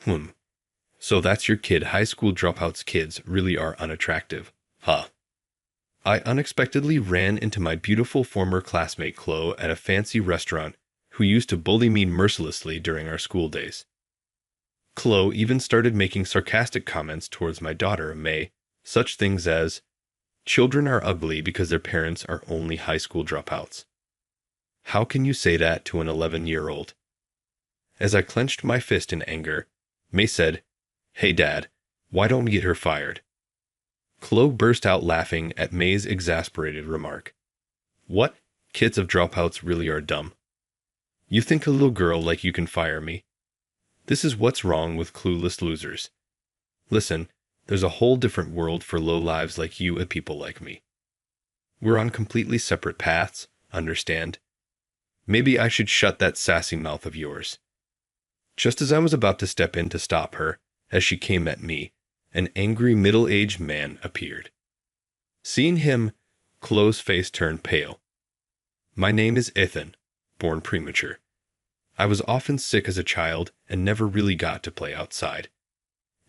Hmm. So that's your kid. High school dropouts kids really are unattractive. Huh. I unexpectedly ran into my beautiful former classmate Chloe at a fancy restaurant who used to bully me mercilessly during our school days. Chloe even started making sarcastic comments towards my daughter, May, such things as, "Children are ugly because their parents are only high school dropouts. How can you say that to an 11-year-old?" As I clenched my fist in anger, May said, "Hey Dad, why don't we get her fired?" Chloe burst out laughing at May's exasperated remark. "What? Kids of dropouts really are dumb. You think a little girl like you can fire me? This is what's wrong with clueless losers. Listen, there's a whole different world for low lives like you and people like me. We're on completely separate paths, understand? Maybe I should shut that sassy mouth of yours." Just as I was about to step in to stop her, as she came at me, an angry middle-aged man appeared. Seeing him, Chloe's face turned pale. "My name is Ethan, born premature. I was often sick as a child and never really got to play outside.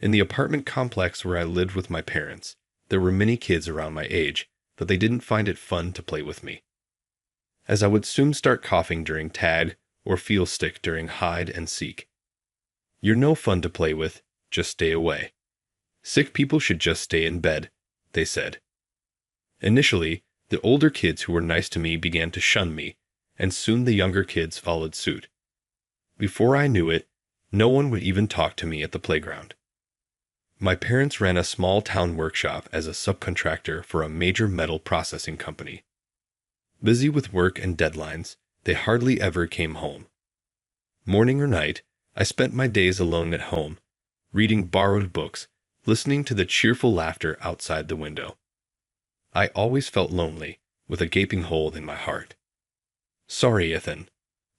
In the apartment complex where I lived with my parents, there were many kids around my age, but they didn't find it fun to play with me, as I would soon start coughing during tag or feel sick during hide and seek. You're no fun to play with, just stay away. Sick people should just stay in bed," they said. Initially, the older kids who were nice to me began to shun me, and soon the younger kids followed suit. Before I knew it, no one would even talk to me at the playground. My parents ran a small town workshop as a subcontractor for a major metal processing company. Busy with work and deadlines, they hardly ever came home. Morning or night, I spent my days alone at home, reading borrowed books, listening to the cheerful laughter outside the window. I always felt lonely, with a gaping hole in my heart. "Sorry, Ethan."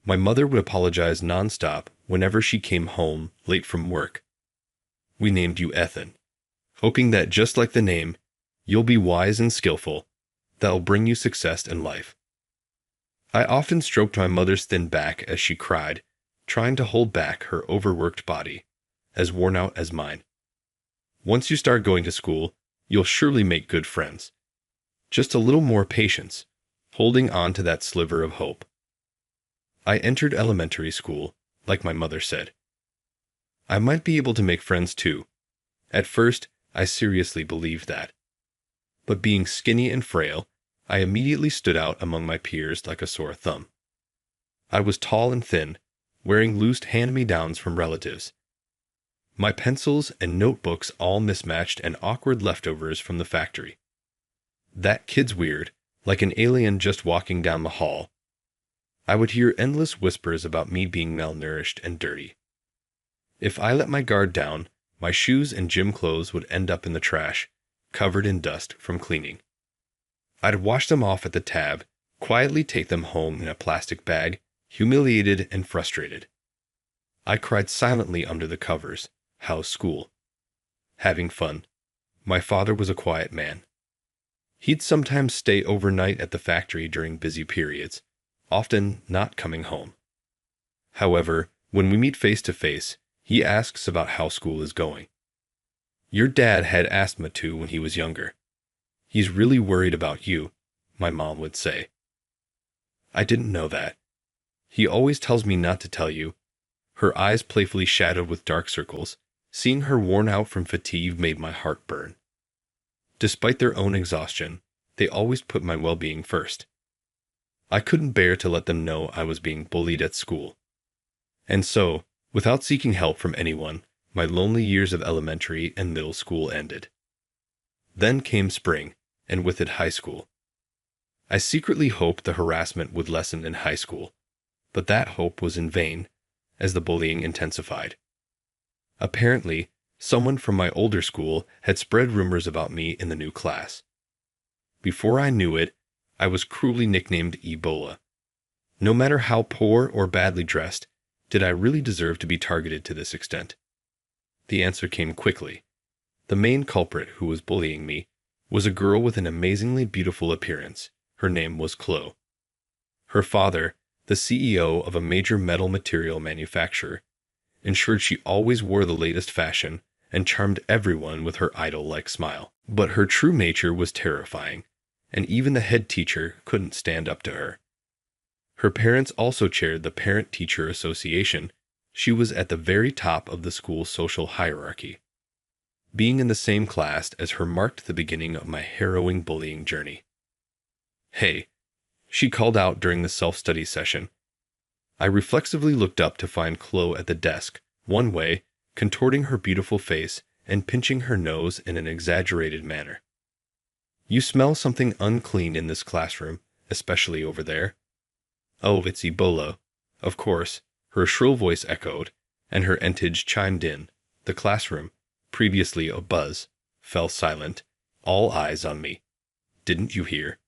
My mother would apologize nonstop whenever she came home late from work. "We named you Ethan, hoping that just like the name, you'll be wise and skillful. That'll bring you success in life." I often stroked my mother's thin back as she cried, trying to hold back her overworked body, as worn out as mine. "Once you start going to school, you'll surely make good friends. Just a little more patience," holding on to that sliver of hope. I entered elementary school, like my mother said. I might be able to make friends too. At first, I seriously believed that. But being skinny and frail, I immediately stood out among my peers like a sore thumb. I was tall and thin, wearing loose hand-me-downs from relatives. My pencils and notebooks all mismatched and awkward leftovers from the factory. "That kid's weird, like an alien just walking down the hall." I would hear endless whispers about me being malnourished and dirty. If I let my guard down, my shoes and gym clothes would end up in the trash, covered in dust from cleaning. I'd wash them off at the tab, quietly take them home in a plastic bag, humiliated and frustrated. I cried silently under the covers. How's school? Having fun. My father was a quiet man. He'd sometimes stay overnight at the factory during busy periods, often not coming home. However, when we meet face to face, he asks about how school is going. "Your dad had asthma too when he was younger. He's really worried about you," my mom would say. I didn't know that. "He always tells me not to tell you." Her eyes playfully shadowed with dark circles. Seeing her worn out from fatigue made my heart burn. Despite their own exhaustion, they always put my well-being first. I couldn't bear to let them know I was being bullied at school. And so, without seeking help from anyone, my lonely years of elementary and middle school ended. Then came spring, and with it high school. I secretly hoped the harassment would lessen in high school, but that hope was in vain, as the bullying intensified. Apparently, someone from my older school had spread rumors about me in the new class. Before I knew it, I was cruelly nicknamed Ebola. No matter how poor or badly dressed, did I really deserve to be targeted to this extent? The answer came quickly. The main culprit who was bullying me was a girl with an amazingly beautiful appearance. Her name was Chloe. Her father, the CEO of a major metal material manufacturer, ensured she always wore the latest fashion, and charmed everyone with her idol-like smile. But her true nature was terrifying, and even the head teacher couldn't stand up to her. Her parents also chaired the Parent-Teacher Association. She was at the very top of the school's social hierarchy. Being in the same class as her marked the beginning of my harrowing bullying journey. "Hey," she called out during the self-study session. I reflexively looked up to find Chloe at the desk, one way, contorting her beautiful face and pinching her nose in an exaggerated manner. "You smell something unclean in this classroom, especially over there." "Oh, it's Ebola." Of course, her shrill voice echoed, and her entourage chimed in. The classroom, previously abuzz, fell silent, all eyes on me. "Didn't you hear?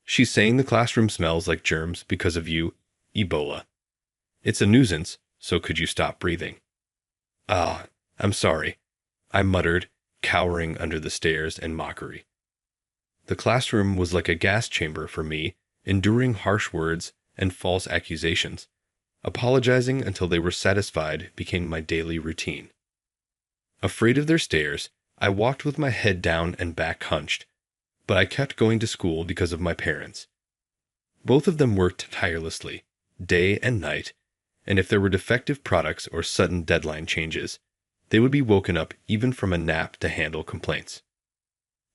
She's saying the classroom smells like germs because of you, Ebola. It's a nuisance, so could you stop breathing?" "Ah, I'm sorry," I muttered, cowering under the stares and mockery. The classroom was like a gas chamber for me, enduring harsh words and false accusations. Apologizing until they were satisfied became my daily routine. Afraid of their stares, I walked with my head down and back hunched, but I kept going to school because of my parents. Both of them worked tirelessly, day and night, and if there were defective products or sudden deadline changes, they would be woken up even from a nap to handle complaints.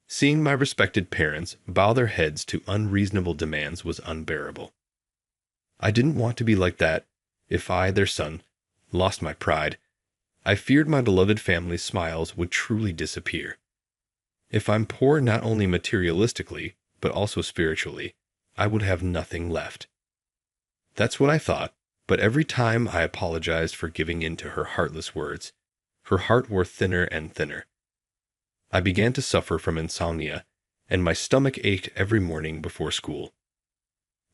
Seeing my respected parents bow their heads to unreasonable demands was unbearable. I didn't want to be like that. If I, their son, lost my pride, I feared my beloved family's smiles would truly disappear. If I'm poor not only materialistically, but also spiritually, I would have nothing left. That's what I thought, but every time I apologized for giving in to her heartless words, her heart wore thinner and thinner. I began to suffer from insomnia, and my stomach ached every morning before school.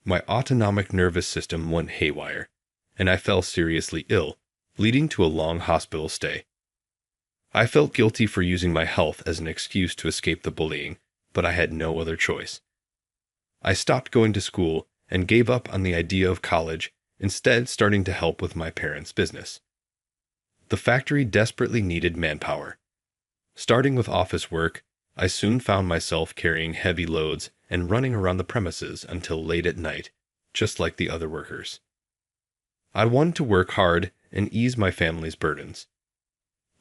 My autonomic nervous system went haywire, and I fell seriously ill, leading to a long hospital stay. I felt guilty for using my health as an excuse to escape the bullying, but I had no other choice. I stopped going to school and gave up on the idea of college, instead starting to help with my parents' business. The factory desperately needed manpower. Starting with office work, I soon found myself carrying heavy loads and running around the premises until late at night, just like the other workers. I wanted to work hard and ease my family's burdens.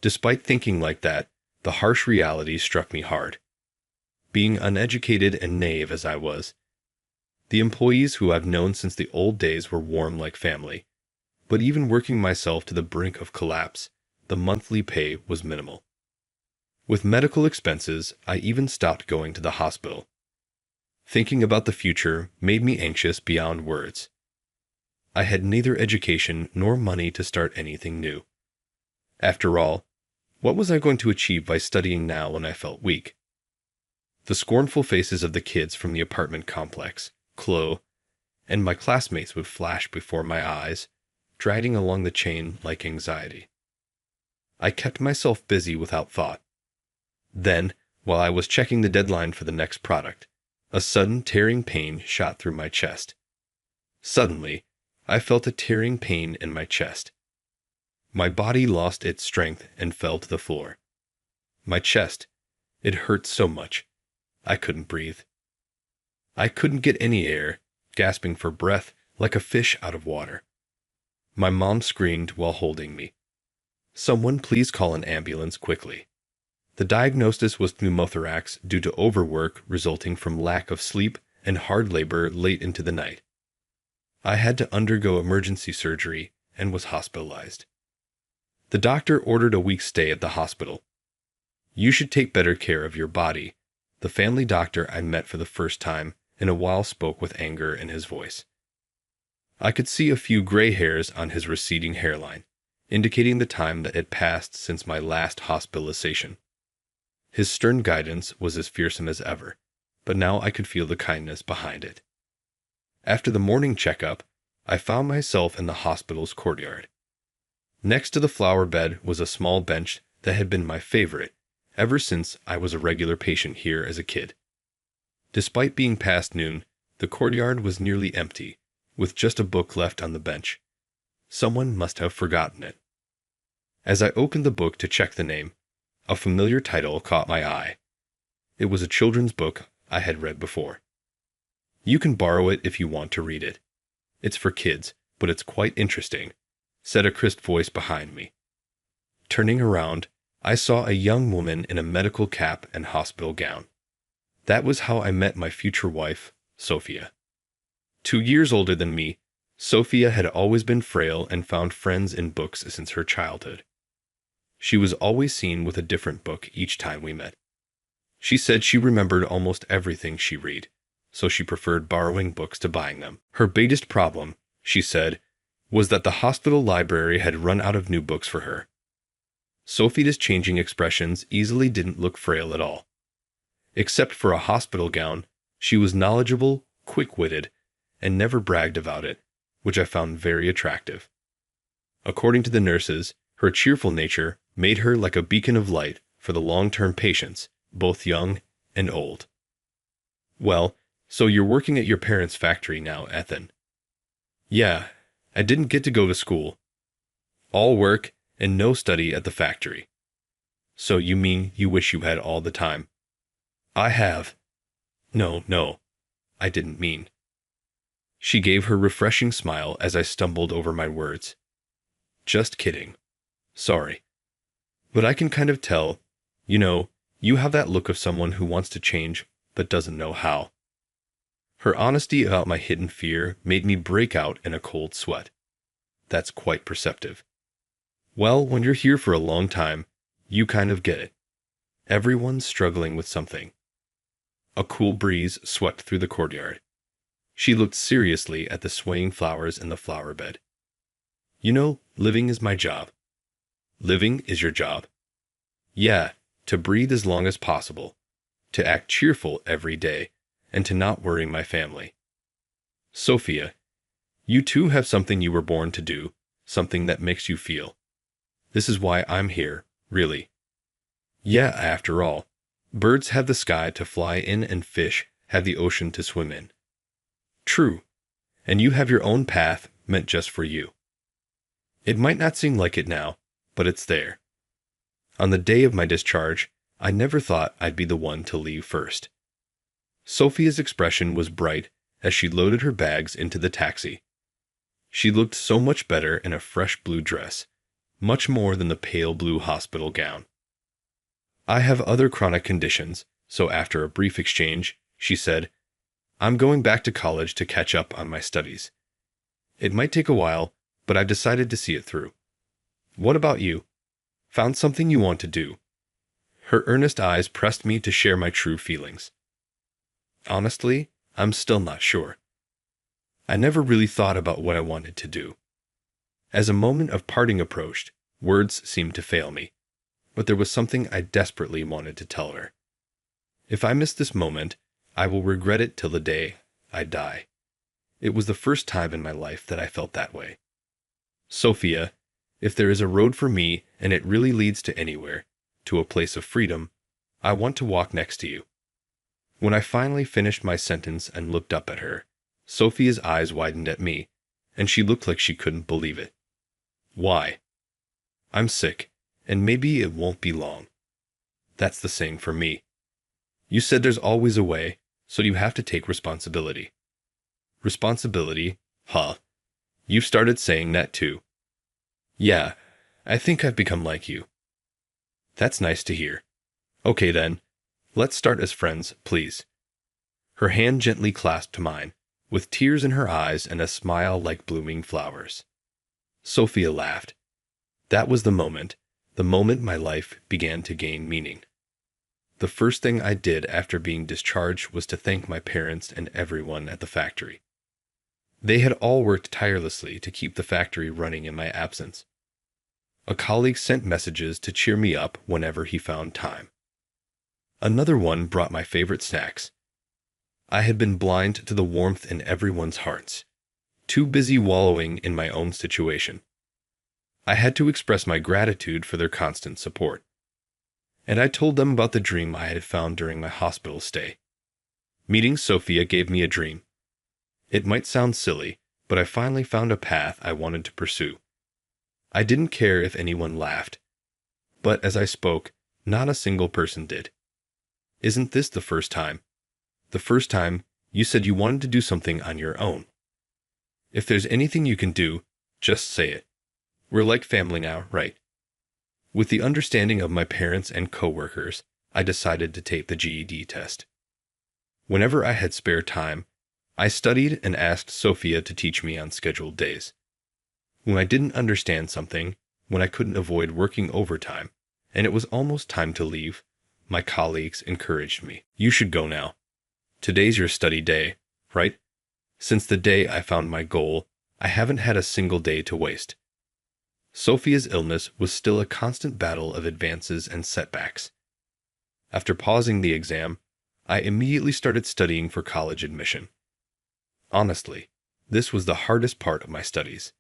Despite thinking like that, the harsh reality struck me hard. Being uneducated and naive as I was, the employees who I've known since the old days were warm like family, but even working myself to the brink of collapse, the monthly pay was minimal. With medical expenses, I even stopped going to the hospital. Thinking about the future made me anxious beyond words. I had neither education nor money to start anything new. After all, what was I going to achieve by studying now when I felt weak? The scornful faces of the kids from the apartment complex, Chloe, and my classmates would flash before my eyes, dragging along the chain like anxiety. I kept myself busy without thought. Then, while I was checking the deadline for the next product, a sudden tearing pain shot through my chest. Suddenly, I felt a tearing pain in my chest. My body lost its strength and fell to the floor. My chest, it hurt so much, I couldn't breathe. I couldn't get any air, gasping for breath like a fish out of water. My mom screamed while holding me. "Someone please call an ambulance quickly." The diagnosis was pneumothorax due to overwork resulting from lack of sleep and hard labor late into the night. I had to undergo emergency surgery and was hospitalized. The doctor ordered a week's stay at the hospital. "You should take better care of your body," the family doctor I met for the first time in a while spoke with anger in his voice. I could see a few gray hairs on his receding hairline, indicating the time that had passed since my last hospitalization. His stern guidance was as fearsome as ever, but now I could feel the kindness behind it. After the morning checkup, I found myself in the hospital's courtyard. Next to the flower bed was a small bench that had been my favorite ever since I was a regular patient here as a kid. Despite being past noon, the courtyard was nearly empty, with just a book left on the bench. Someone must have forgotten it. As I opened the book to check the name, a familiar title caught my eye. It was a children's book I had read before. "You can borrow it if you want to read it. It's for kids, but it's quite interesting," said a crisp voice behind me. Turning around, I saw a young woman in a medical cap and hospital gown. That was how I met my future wife, Sophia. 2 years older than me, Sophia had always been frail and found friends in books since her childhood. She was always seen with a different book each time we met. She said she remembered almost everything she read, so she preferred borrowing books to buying them. Her biggest problem, she said, was that the hospital library had run out of new books for her. Sophia's changing expressions easily didn't look frail at all. Except for a hospital gown, she was knowledgeable, quick-witted, and never bragged about it, which I found very attractive. According to the nurses, her cheerful nature made her like a beacon of light for the long-term patients, both young and old. "Well, so you're working at your parents' factory now, Ethan?" "Yeah, I didn't get to go to school. All work and no study at the factory." "So you mean you wish you had all the time?" "I have." No, I didn't mean." She gave her refreshing smile as I stumbled over my words. "Just kidding. Sorry. But I can kind of tell, you have that look of someone who wants to change but doesn't know how." Her honesty about my hidden fear made me break out in a cold sweat. That's quite perceptive. Well, when you're here for a long time, you kind of get it. Everyone's struggling with something. A cool breeze swept through the courtyard. She looked seriously at the swaying flowers in the flower bed. Living is my job." "Living is your job?" "Yeah, to breathe as long as possible, to act cheerful every day, and to not worry my family." "Sophia, you too have something you were born to do, something that makes you feel. This is why I'm here, really. Yeah, after all, birds have the sky to fly in and fish have the ocean to swim in." "True, and you have your own path meant just for you. It might not seem like it now, but it's there. On the day of my discharge, I never thought I'd be the one to leave first." Sophia's expression was bright as she loaded her bags into the taxi. She looked so much better in a fresh blue dress, much more than the pale blue hospital gown. "I have other chronic conditions, so after a brief exchange, she said, I'm going back to college to catch up on my studies. It might take a while, but I've decided to see it through. What about you? Found something you want to do?" Her earnest eyes pressed me to share my true feelings. "Honestly, I'm still not sure. I never really thought about what I wanted to do." As a moment of parting approached, words seemed to fail me, but there was something I desperately wanted to tell her. If I miss this moment, I will regret it till the day I die. It was the first time in my life that I felt that way. "Sophia, if there is a road for me and it really leads to anywhere, to a place of freedom, I want to walk next to you." When I finally finished my sentence and looked up at her, Sophia's eyes widened at me, and she looked like she couldn't believe it. "Why?" "I'm sick, and maybe it won't be long." "That's the same for me. You said there's always a way, so you have to take responsibility." "Responsibility? Huh. You've started saying that too." "Yeah, I think I've become like you." "That's nice to hear. Okay then, let's start as friends, please." Her hand gently clasped mine, with tears in her eyes and a smile like blooming flowers. Sophia laughed. That was the moment my life began to gain meaning. The first thing I did after being discharged was to thank my parents and everyone at the factory. They had all worked tirelessly to keep the factory running in my absence. A colleague sent messages to cheer me up whenever he found time. Another one brought my favorite snacks. I had been blind to the warmth in everyone's hearts, too busy wallowing in my own situation. I had to express my gratitude for their constant support. And I told them about the dream I had found during my hospital stay. Meeting Sophia gave me a dream. It might sound silly, but I finally found a path I wanted to pursue. I didn't care if anyone laughed. But as I spoke, not a single person did. Isn't this the first time? The first time you said you wanted to do something on your own. If there's anything you can do, just say it. We're like family now, right? With the understanding of my parents and coworkers, I decided to take the GED test. Whenever I had spare time, I studied and asked Sophia to teach me on scheduled days. When I didn't understand something, when I couldn't avoid working overtime, and it was almost time to leave, my colleagues encouraged me. You should go now. Today's your study day, right? Since the day I found my goal, I haven't had a single day to waste. Sophia's illness was still a constant battle of advances and setbacks. After pausing the exam, I immediately started studying for college admission. Honestly, this was the hardest part of my studies.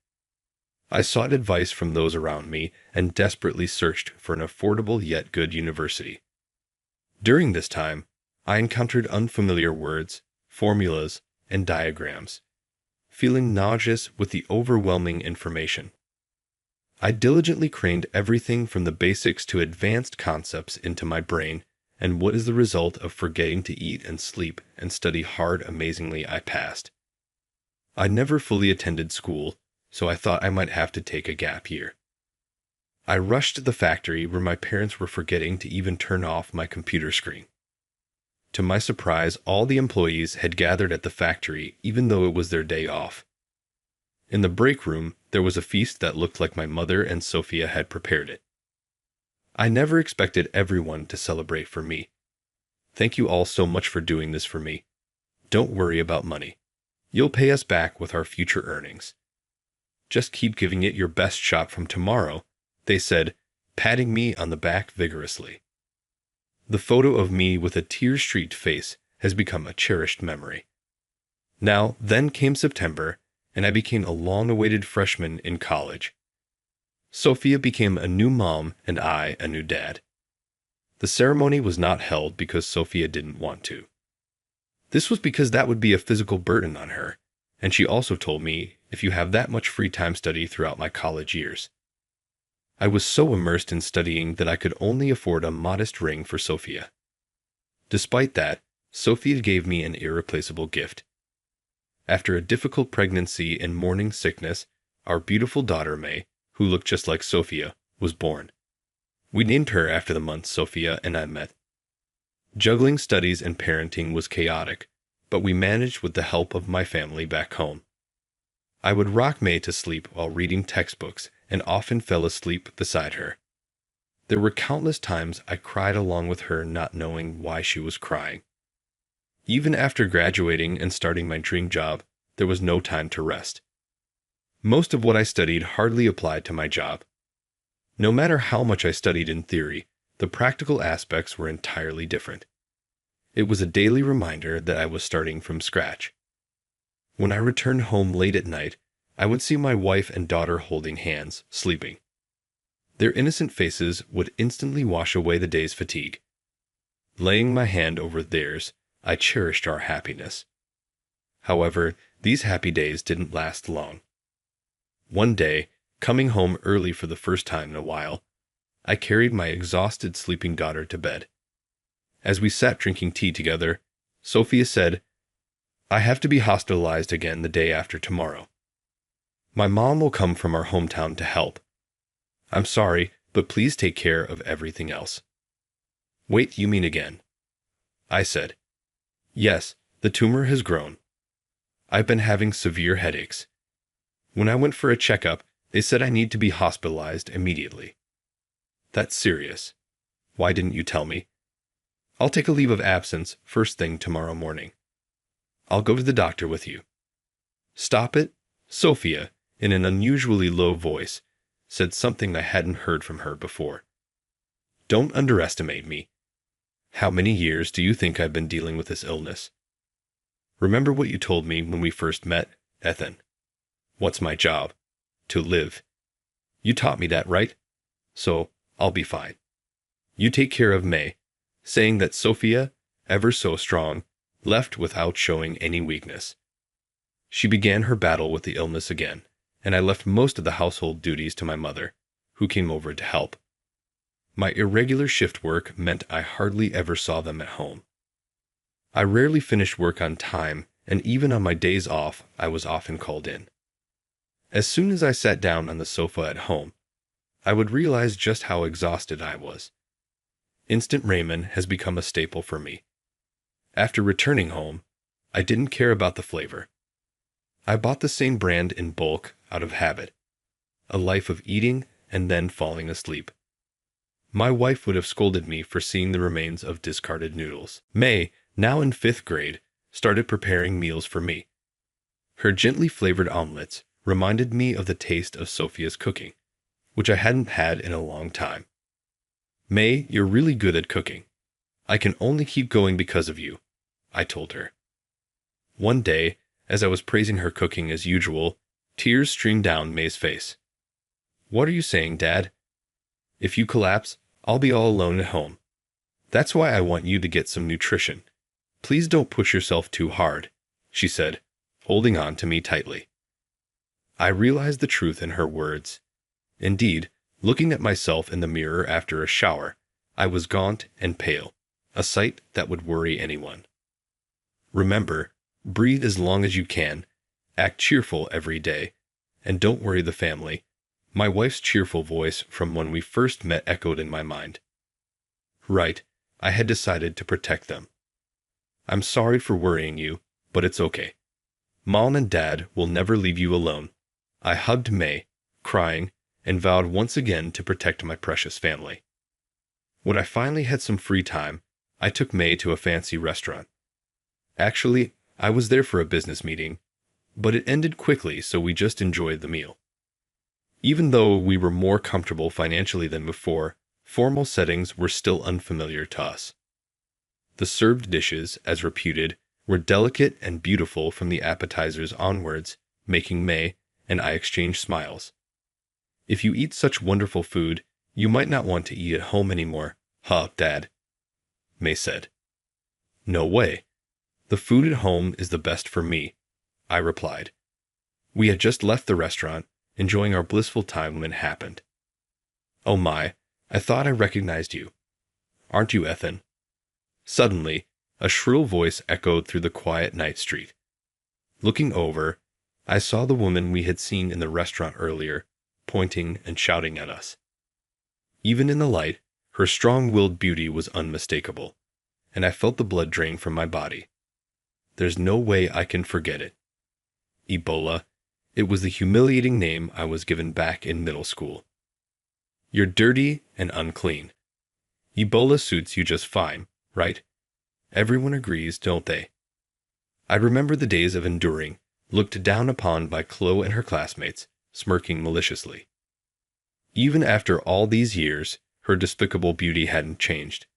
I sought advice from those around me and desperately searched for an affordable yet good university. During this time, I encountered unfamiliar words, formulas, and diagrams, feeling nauseous with the overwhelming information. I diligently crammed everything from the basics to advanced concepts into my brain, and what is the result of forgetting to eat and sleep and study hard? Amazingly, I passed. I never fully attended school, so I thought I might have to take a gap year. I rushed to the factory where my parents were forgetting to even turn off my computer screen. To my surprise, all the employees had gathered at the factory even though it was their day off. In the break room, there was a feast that looked like my mother and Sophia had prepared it. I never expected everyone to celebrate for me. Thank you all so much for doing this for me. Don't worry about money. You'll pay us back with our future earnings. Just keep giving it your best shot from tomorrow, they said, patting me on the back vigorously. The photo of me with a tear-streaked face has become a cherished memory. Then came September, and I became a long-awaited freshman in college. Sophia became a new mom and I a new dad. The ceremony was not held because Sophia didn't want to. This was because that would be a physical burden on her, and she also told me, if you have that much free time, study throughout my college years. I was so immersed in studying that I could only afford a modest ring for Sophia. Despite that, Sophia gave me an irreplaceable gift. After a difficult pregnancy and morning sickness, our beautiful daughter May, who looked just like Sophia, was born. We named her after the month Sophia and I met. Juggling studies and parenting was chaotic, but we managed with the help of my family back home. I would rock May to sleep while reading textbooks and often fell asleep beside her. There were countless times I cried along with her, not knowing why she was crying. Even after graduating and starting my dream job, there was no time to rest. Most of what I studied hardly applied to my job. No matter how much I studied in theory, the practical aspects were entirely different. It was a daily reminder that I was starting from scratch. When I returned home late at night, I would see my wife and daughter holding hands, sleeping. Their innocent faces would instantly wash away the day's fatigue. Laying my hand over theirs, I cherished our happiness. However, these happy days didn't last long. One day, coming home early for the first time in a while, I carried my exhausted sleeping daughter to bed. As we sat drinking tea together, Sophia said, "I have to be hospitalized again the day after tomorrow. My mom will come from our hometown to help. I'm sorry, but please take care of everything else." "Wait, you mean again?" I said. "Yes, the tumor has grown. I've been having severe headaches. When I went for a checkup, they said I need to be hospitalized immediately." "That's serious. Why didn't you tell me?" "I'll take a leave of absence first thing tomorrow morning. I'll go to the doctor with you." "Stop it." Sophia, in an unusually low voice, said something I hadn't heard from her before. "Don't underestimate me. How many years do you think I've been dealing with this illness? Remember what you told me when we first met, Ethan? What's my job? To live. You taught me that, right? So, I'll be fine. You take care of May," saying that Sophia, ever so strong, left without showing any weakness. She began her battle with the illness again, and I left most of the household duties to my mother, who came over to help. My irregular shift work meant I hardly ever saw them at home. I rarely finished work on time, and even on my days off, I was often called in. As soon as I sat down on the sofa at home, I would realize just how exhausted I was. Instant ramen has become a staple for me. After returning home, I didn't care about the flavor. I bought the same brand in bulk out of habit, a life of eating and then falling asleep. My wife would have scolded me for seeing the remains of discarded noodles. May, now in 5th grade, started preparing meals for me. Her gently flavored omelets reminded me of the taste of Sophia's cooking, which I hadn't had in a long time. May, you're really good at cooking. I can only keep going because of you, I told her. One day, as I was praising her cooking as usual, tears streamed down May's face. What are you saying, Dad? If you collapse, I'll be all alone at home. That's why I want you to get some nutrition. Please don't push yourself too hard, she said, holding on to me tightly. I realized the truth in her words. Indeed, looking at myself in the mirror after a shower, I was gaunt and pale, a sight that would worry anyone. Remember, breathe as long as you can, act cheerful every day, and don't worry the family. My wife's cheerful voice from when we first met echoed in my mind. Right, I had decided to protect them. I'm sorry for worrying you, but it's okay. Mom and Dad will never leave you alone. I hugged May, crying, and vowed once again to protect my precious family. When I finally had some free time, I took May to a fancy restaurant. Actually, I was there for a business meeting, but it ended quickly, so we just enjoyed the meal. Even though we were more comfortable financially than before, formal settings were still unfamiliar to us. The served dishes, as reputed, were delicate and beautiful from the appetizers onwards, making May and I exchange smiles. If you eat such wonderful food, you might not want to eat at home anymore, huh, Dad? May said. No way. The food at home is the best for me, I replied. We had just left the restaurant, enjoying our blissful time when it happened. Oh my, I thought I recognized you. Aren't you Ethan? Suddenly, a shrill voice echoed through the quiet night street. Looking over, I saw the woman we had seen in the restaurant earlier, pointing and shouting at us. Even in the light, her strong-willed beauty was unmistakable, and I felt the blood drain from my body. There's no way I can forget it. Ebola. It was the humiliating name I was given back in middle school. You're dirty and unclean. Ebola suits you just fine, right? Everyone agrees, don't they? I remember the days of enduring, looked down upon by Chloe and her classmates, smirking maliciously. Even after all these years, her despicable beauty hadn't changed.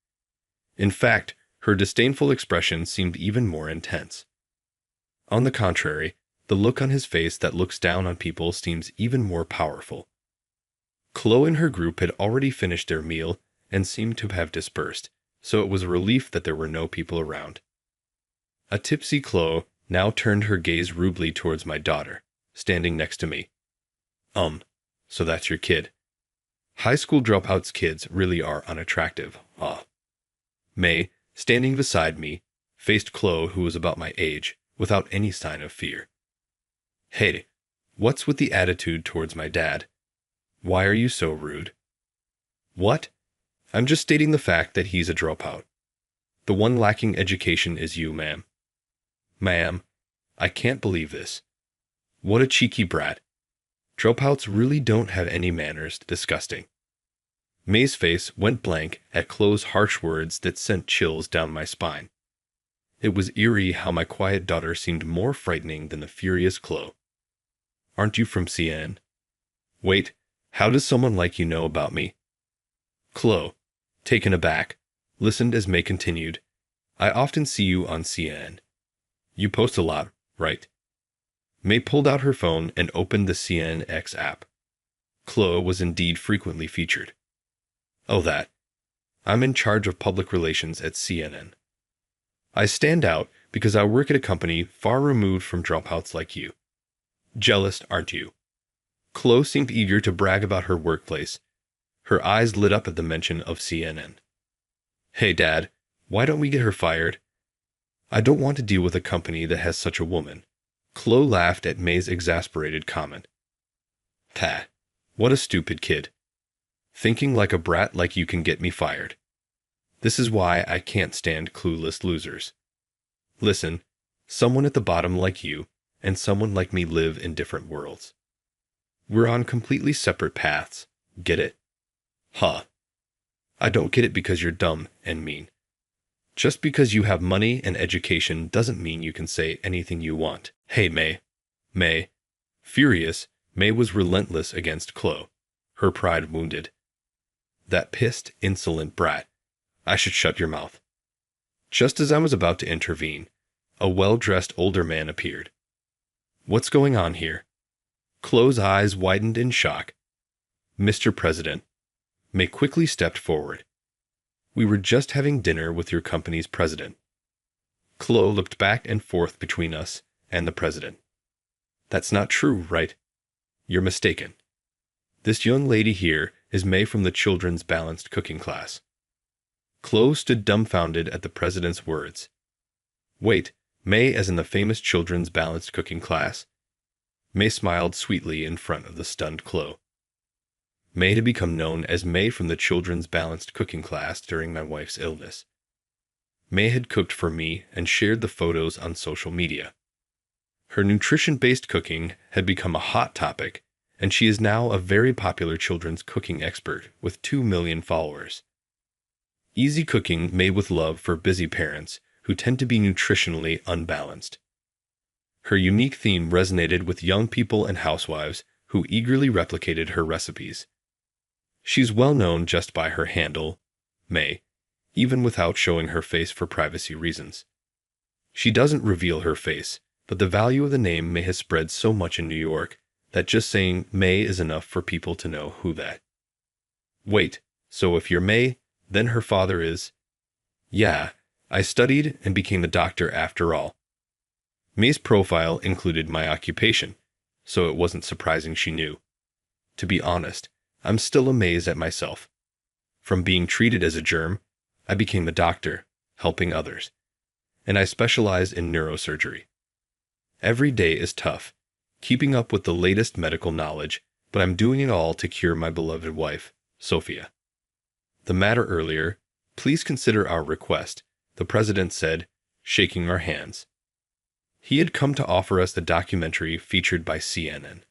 In fact, her disdainful expression seemed even more intense. On the contrary, the look on his face that looks down on people seems even more powerful. Chloe and her group had already finished their meal and seemed to have dispersed, so it was a relief that there were no people around. A tipsy Chloe now turned her gaze rudely towards my daughter, standing next to me. So that's your kid. High school dropouts kids really are unattractive, huh? May, standing beside me, faced Chloe, who was about my age, without any sign of fear. Hey, what's with the attitude towards my dad? Why are you so rude? What? I'm just stating the fact that he's a dropout. The one lacking education is you, ma'am. Ma'am, I can't believe this. What a cheeky brat. Dropouts really don't have any manners. Disgusting. May's face went blank at Chloe's harsh words that sent chills down my spine. It was eerie how my quiet daughter seemed more frightening than the furious Chloe. Aren't you from CNN? Wait, how does someone like you know about me? Chloe, taken aback, listened as May continued. I often see you on CNN. You post a lot, right? May pulled out her phone and opened the CNX app. Chloe was indeed frequently featured. Oh, that. I'm in charge of public relations at CNN. I stand out because I work at a company far removed from dropouts like you. Jealous, aren't you? Chloe seemed eager to brag about her workplace. Her eyes lit up at the mention of CNN. Hey, Dad, why don't we get her fired? I don't want to deal with a company that has such a woman. Chloe laughed at May's exasperated comment. Pah, what a stupid kid. Thinking like a brat like you can get me fired. This is why I can't stand clueless losers. Listen, someone at the bottom like you and someone like me live in different worlds. We're on completely separate paths. Get it? Huh. I don't get it because you're dumb and mean. Just because you have money and education doesn't mean you can say anything you want. Hey, May. May. Furious, May was relentless against Chloe, her pride wounded. That pissed, insolent brat. I should shut your mouth. Just as I was about to intervene, a well-dressed older man appeared. What's going on here? Chloe's eyes widened in shock. Mr. President. May quickly stepped forward. We were just having dinner with your company's president. Chloe looked back and forth between us and the president. That's not true, right? You're mistaken. This young lady here is May from the children's balanced cooking class. Chloe stood dumbfounded at the president's words. Wait, May as in the famous children's balanced cooking class? May smiled sweetly in front of the stunned Chloe. May had become known as May from the children's balanced cooking class during my wife's illness. May had cooked for me and shared the photos on social media. Her nutrition-based cooking had become a hot topic, and she is now a very popular children's cooking expert with 2 million followers. Easy cooking made with love for busy parents who tend to be nutritionally unbalanced. Her unique theme resonated with young people and housewives who eagerly replicated her recipes. She's well known just by her handle, May, even without showing her face for privacy reasons. She doesn't reveal her face, but the value of the name May has spread so much in New York that just saying May is enough for people to know who that. Wait, so if you're May, then her father is? Yeah, I studied and became a doctor after all. May's profile included my occupation, so it wasn't surprising she knew. To be honest, I'm still amazed at myself. From being treated as a germ, I became a doctor, helping others. And I specialize in neurosurgery. Every day is tough, keeping up with the latest medical knowledge, but I'm doing it all to cure my beloved wife, Sophia. The matter earlier, please consider our request, the president said, shaking our hands. He had come to offer us the documentary featured by CNN.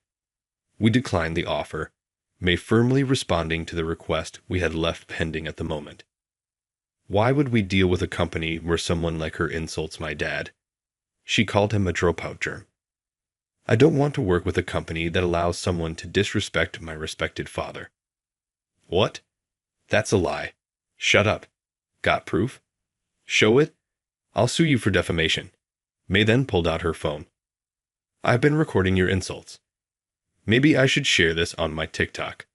We declined the offer, May firmly responding to the request we had left pending at the moment. Why would we deal with a company where someone like her insults my dad? She called him a dropout germ. I don't want to work with a company that allows someone to disrespect my respected father. What? That's a lie. Shut up. Got proof? Show it? I'll sue you for defamation. May then pulled out her phone. I've been recording your insults. Maybe I should share this on my TikTok.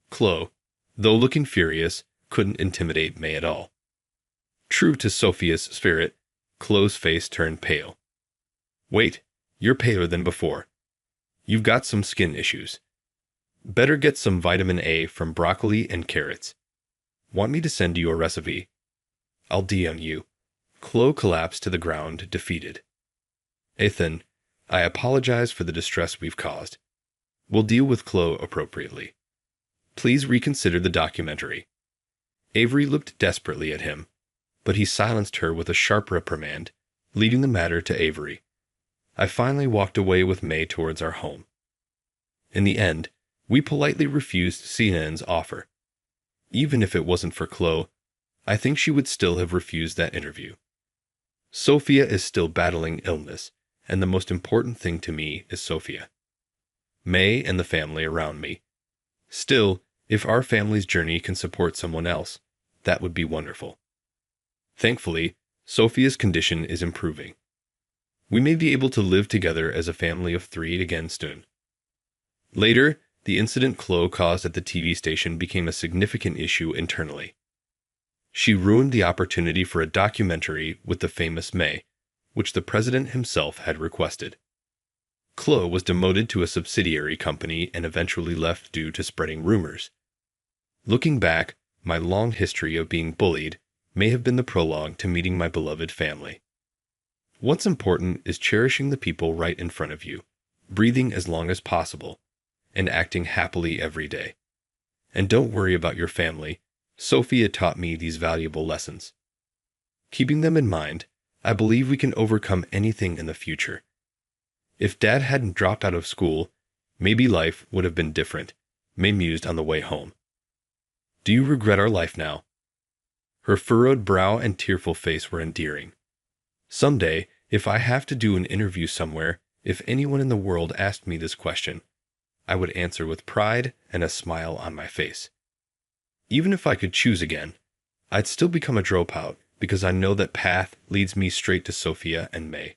Chloe, though looking furious, couldn't intimidate May at all. True to Sophia's spirit, Chloe's face turned pale. Wait, you're paler than before. You've got some skin issues. Better get some vitamin A from broccoli and carrots. Want me to send you a recipe? I'll DM you. Chloe collapsed to the ground, defeated. Ethan, I apologize for the distress we've caused. We'll deal with Chloe appropriately. Please reconsider the documentary. Avery looked desperately at him, but he silenced her with a sharp reprimand, leading the matter to Avery. I finally walked away with May towards our home. In the end, we politely refused CNN's offer. Even if it wasn't for Chloe, I think she would still have refused that interview. Sophia is still battling illness, and the most important thing to me is Sophia. May and the family around me. Still, if our family's journey can support someone else, that would be wonderful. Thankfully, Sophia's condition is improving. We may be able to live together as a family of 3 again soon. Later, the incident Chloe caused at the TV station became a significant issue internally. She ruined the opportunity for a documentary with the famous May, which the president himself had requested. Chloe was demoted to a subsidiary company and eventually left due to spreading rumors. Looking back, my long history of being bullied may have been the prologue to meeting my beloved family. What's important is cherishing the people right in front of you, breathing as long as possible, and acting happily every day. And don't worry about your family. Sophia taught me these valuable lessons. Keeping them in mind, I believe we can overcome anything in the future. If Dad hadn't dropped out of school, maybe life would have been different, May mused on the way home. Do you regret our life now? Her furrowed brow and tearful face were endearing. Someday, if I have to do an interview somewhere, if anyone in the world asked me this question, I would answer with pride and a smile on my face. Even if I could choose again, I'd still become a dropout because I know that path leads me straight to Sophia and May.